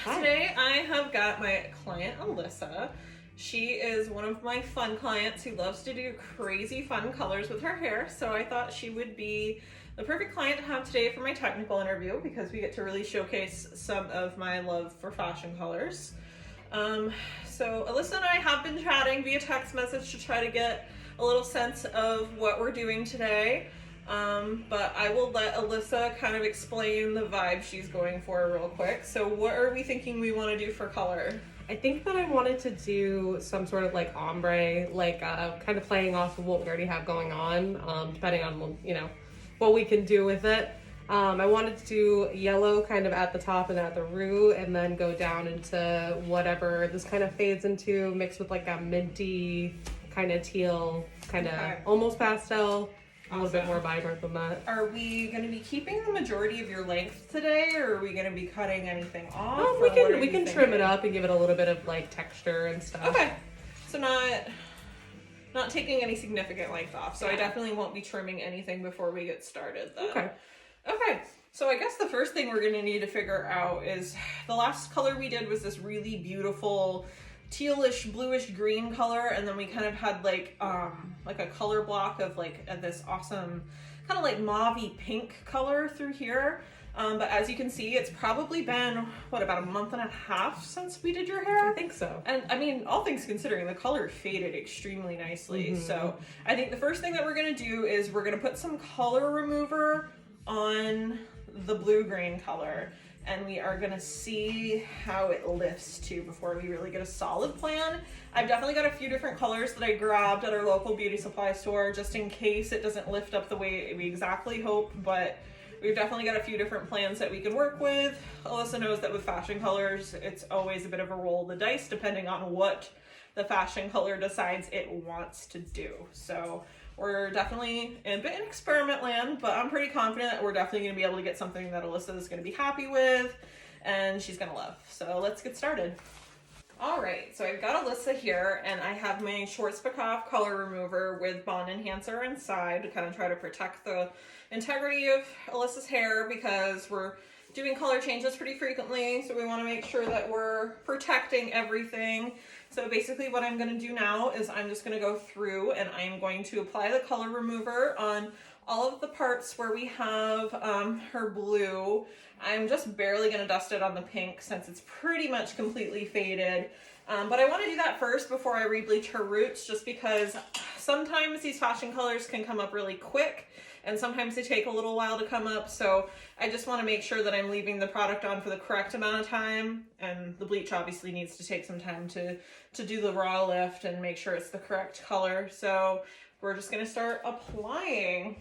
Hi. Today I have got my client Alyssa. She is one of my fun clients who loves to do crazy fun colors with her hair, so I thought she would be the perfect client to have today for my technical interview because we get to really showcase some of my love for fashion colors. So Alyssa and I have been chatting via text message to try to get a little sense of what we're doing today. But I will let Alyssa kind of explain the vibe she's going for real quick. So what are we thinking we want to do for color? I think that I wanted to do some sort of like ombre, kind of playing off of what we already have going on, depending on, what we can do with it. I wanted to do yellow kind of at the top and at the root, and then go down into whatever this kind of fades into, mixed with like a minty kind of teal, kind of almost pastel. A little bit more vibrant than that. Are we going to be keeping the majority of your length today, or are we going to be cutting anything off? We can trim it up and give it a little bit of like texture and stuff. Okay, so not taking any significant length off. So I definitely won't be trimming anything before we get started then. Okay. So I guess the first thing we're going to need to figure out is the last color we did was this really beautiful tealish bluish green color, and then we kind of had like a color block of this awesome kind of like mauvey pink color through here. But as you can see, it's probably been about a month and a half since we did your hair. I think so. And I mean, all things considering, the color faded extremely nicely. So I think the first thing that we're gonna do is we're gonna put some color remover on the blue-green color, and we are gonna see how it lifts too before we really get a solid plan. I've definitely got a few different colors that I grabbed at our local beauty supply store just in case it doesn't lift up the way we exactly hope, but we've definitely got a few different plans that we can work with. Alyssa knows that with fashion colors, it's always a bit of a roll of the dice depending on what the fashion color decides it wants to do. So we're definitely in a bit in experiment land, but I'm pretty confident that we're definitely going to be able to get something that Alyssa is going to be happy with and she's going to love. So let's get started. All right, so I've got Alyssa here, and I have my Schwarzkopf color remover with Bond Enhancer inside to kind of try to protect the integrity of Alyssa's hair because we're doing color changes pretty frequently, so we want to make sure that we're protecting everything. So basically what I'm going to do now is I'm just going to go through and I'm going to apply the color remover on all of the parts where we have her blue. I'm just barely going to dust it on the pink since it's pretty much completely faded. But I want to do that first before I rebleach her roots, just because sometimes these fashion colors can come up really quick and sometimes they take a little while to come up. So I just want to make sure that I'm leaving the product on for the correct amount of time, and the bleach obviously needs to take some time to do the raw lift and make sure it's the correct color. So we're just going to start applying.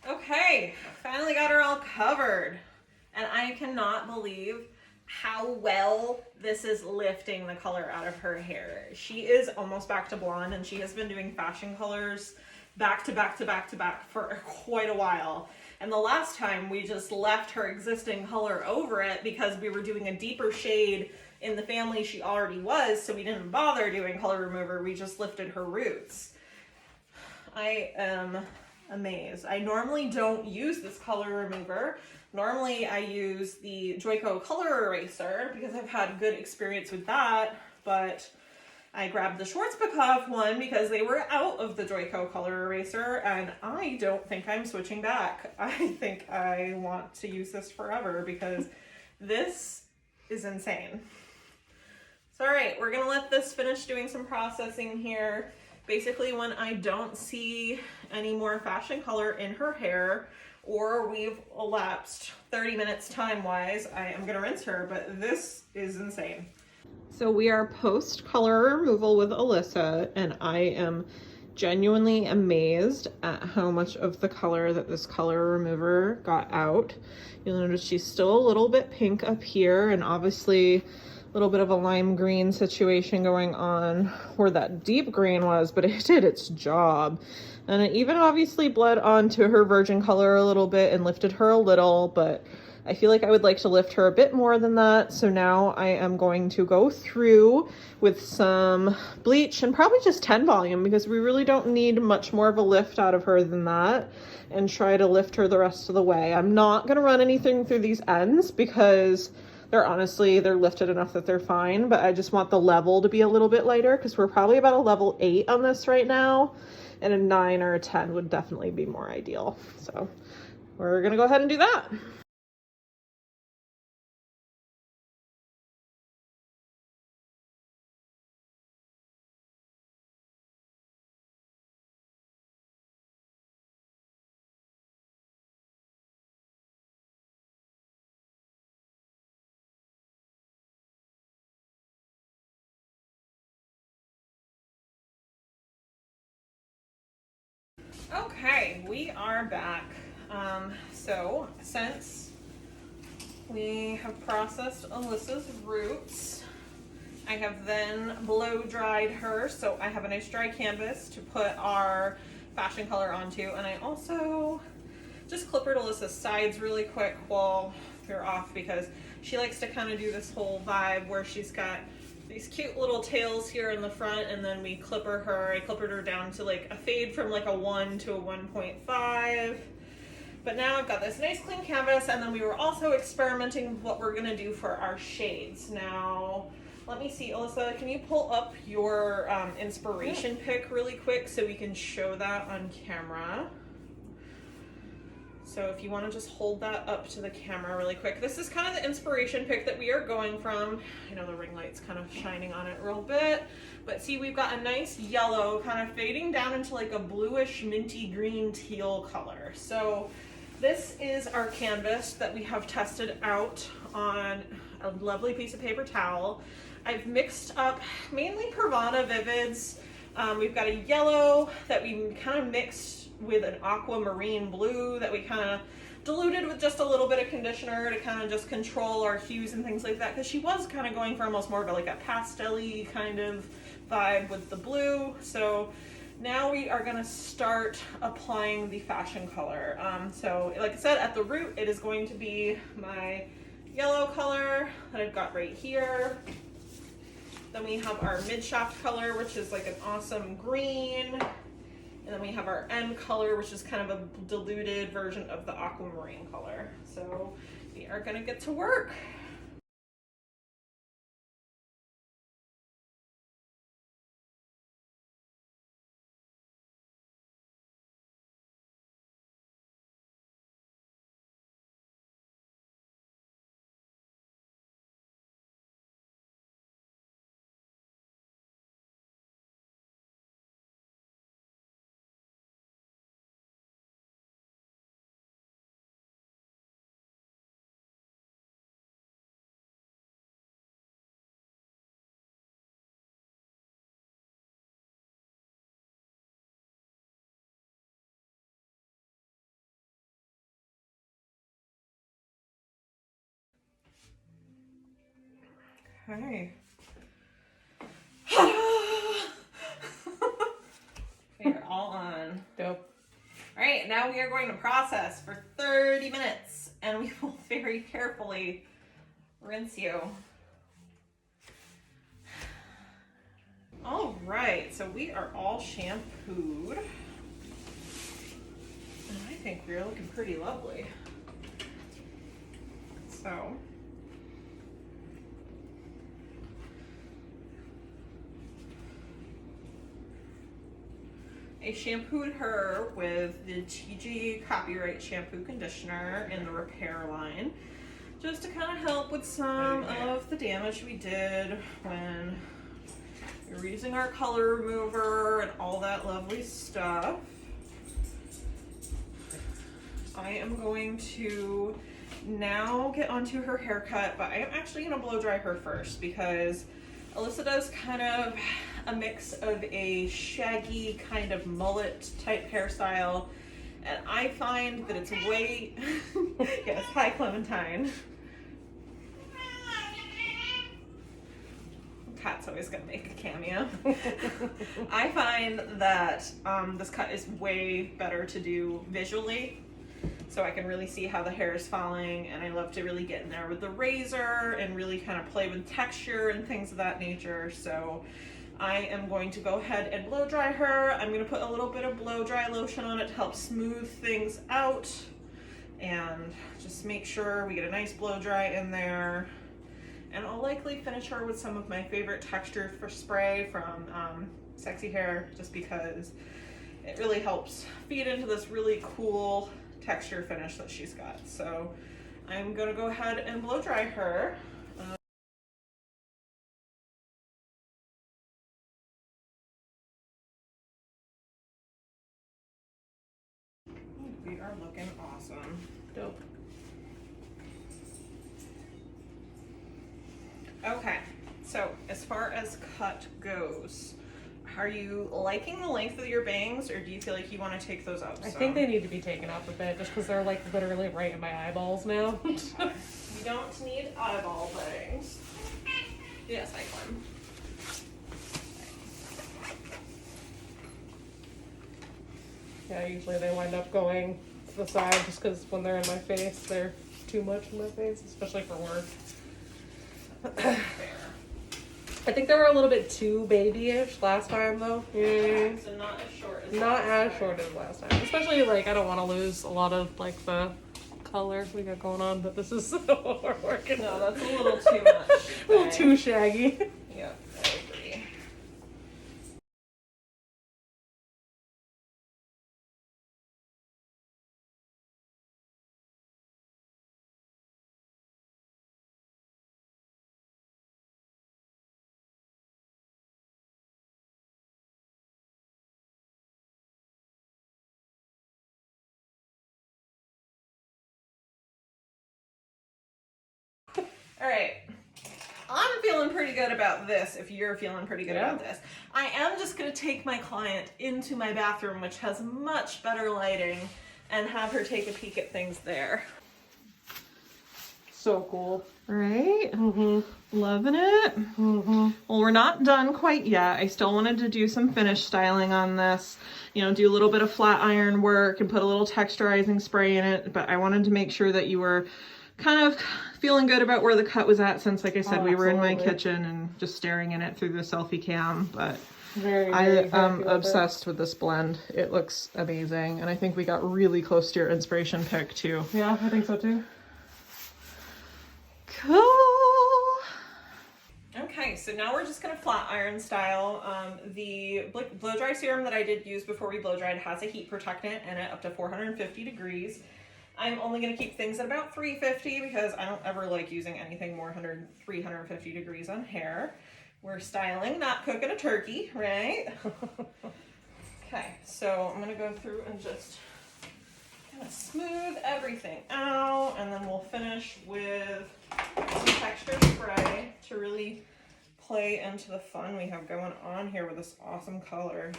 Okay, finally got her all covered. And I cannot believe how well this is lifting the color out of her hair. She is almost back to blonde, and she has been doing fashion colors back to back to back to back for quite a while. And the last time we just left her existing color over it because we were doing a deeper shade in the family she already was, so we didn't bother doing color remover, we just lifted her roots. I am amazed. I normally don't use this color remover. Normally I use the Joico color eraser because I've had good experience with that, but I grabbed the Schwarzkopf one because they were out of the Joico color eraser, and I don't think I'm switching back. I think I want to use this forever because this is insane. So all right, we're gonna let this finish doing some processing here. Basically, when I don't see any more fashion color in her hair, or we've elapsed 30 minutes time-wise. I am gonna rinse her, but this is insane. So we are post color removal with Alyssa, and I am genuinely amazed at how much of the color that this color remover got out. You'll notice she's still a little bit pink up here, and obviously a little bit of a lime green situation going on where that deep green was, but it did its job. And it even obviously bled onto her virgin color a little bit and lifted her a little, but I feel like I would like to lift her a bit more than that. So now I am going to go through with some bleach and probably just 10 volume, because we really don't need much more of a lift out of her than that, and try to lift her the rest of the way. I'm not going to run anything through these ends because they're lifted enough that they're fine, but I just want the level to be a little bit lighter because we're probably about a level 8 on this right now, and a 9 or a 10 would definitely be more ideal. So we're going to go ahead and do that. Okay, we are back. So since we have processed Alyssa's roots, I have then blow dried her, so I have a nice dry canvas to put our fashion color onto, and I also just clippered Alyssa's sides really quick while they're off, because she likes to kind of do this whole vibe where she's got these cute little tails here in the front, and then we clipper her. I clippered her down to like a fade from like a 1 to a 1.5. But now I've got this nice clean canvas, and then we were also experimenting with what we're gonna do for our shades. Now, let me see, Alyssa, can you pull up your inspiration pic really quick so we can show that on camera? So if you want to just hold that up to the camera really quick. This is kind of the inspiration pic that we are going from. I know the ring light's kind of shining on it real bit, but see, we've got a nice yellow kind of fading down into like a bluish minty green teal color. So this is our canvas that we have tested out on a lovely piece of paper towel. I've mixed up mainly Pravana Vivids. We've got a yellow that we kind of mixed with an aquamarine blue that we kind of diluted with just a little bit of conditioner to kind of just control our hues and things like that, because she was kind of going for almost more of like a pastel-y kind of vibe with the blue. So now we are going to start applying the fashion color. So like I said, at the root it is going to be my yellow color that I've got right here. Then we have our mid-shaft color, which is like an awesome green. And then we have our end color, which is kind of a diluted version of the aquamarine color. So we are gonna get to work. Okay. We're all on. Dope. All right, now we are going to process for 30 minutes, and we will very carefully rinse you. All right, so we are all shampooed. And I think we're looking pretty lovely. So I shampooed her with the TG Copyright Shampoo Conditioner in the repair line, just to kind of help with some of the damage we did when we were using our color remover and all that lovely stuff. I am going to now get onto her haircut, but I am actually gonna blow dry her first because Alyssa does kind of a mix of a shaggy kind of mullet type hairstyle, and I find that it's way, yes, hi Clementine. Cat's always gonna make a cameo. I find that this cut is way better to do visually, so I can really see how the hair is falling, and I love to really get in there with the razor and really kind of play with texture and things of that nature. So I am going to go ahead and blow dry her. I'm gonna put a little bit of blow dry lotion on it to help smooth things out and just make sure we get a nice blow dry in there. And I'll likely finish her with some of my favorite texture for spray from Sexy Hair, just because it really helps feed into this really cool texture finish that she's got. So I'm gonna go ahead and blow dry her. We are looking awesome. Dope. Okay, so as far as cut goes, are you liking the length of your bangs, or do you feel like you want to take those out? I think they need to be taken up a bit just because they're like literally right in my eyeballs now. We don't need eyeball bangs. Yes, I can. Yeah, usually they wind up going to the side just because when they're in my face, they're too much in my face, especially for work. Fair. I think they were a little bit too babyish last time though. Yeah. So not as short as Not last as time. short as last time. Especially like I don't want to lose a lot of like the color we got going on, but this is what we're working. No, that's a little too much. A little too shaggy. Yep, I agree. All right. I'm feeling pretty good about this if you're feeling pretty good about this. I am just going to take my client into my bathroom, which has much better lighting, and have her take a peek at things there. So cool. Right? Mm-hmm. Loving it. Mm-hmm. Well, we're not done quite yet. I still wanted to do some finish styling on this, you know, do a little bit of flat iron work and put a little texturizing spray in it, but I wanted to make sure that you were kind of feeling good about where the cut was at, since like I said, we were in my kitchen and just staring in it through the selfie cam. But I am obsessed with this blend. It looks amazing, and I think we got really close to your inspiration pick too. Yeah, I think so too. Cool. Okay, so now we're just gonna flat iron style. The blow dry serum that I did use before we blow dried has a heat protectant in it up to 450 degrees. I'm only going to keep things at about 350 because I don't ever like using anything more 350 degrees on hair. We're styling, not cooking a turkey, right? Okay, so I'm going to go through and just kind of smooth everything out, and then we'll finish with some texture spray to really play into the fun we have going on here with this awesome color.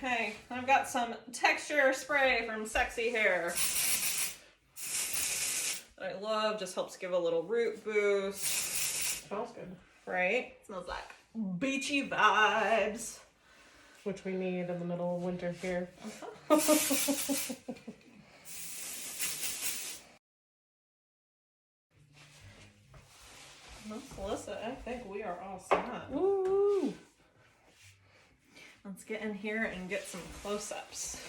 Okay, I've got some texture spray from Sexy Hair that I love. Just helps give a little root boost. Smells good. Right? Smells like beachy vibes. Which we need in the middle of winter here. Melissa, I think we are all set. Woo! Let's get in here and get some close-ups.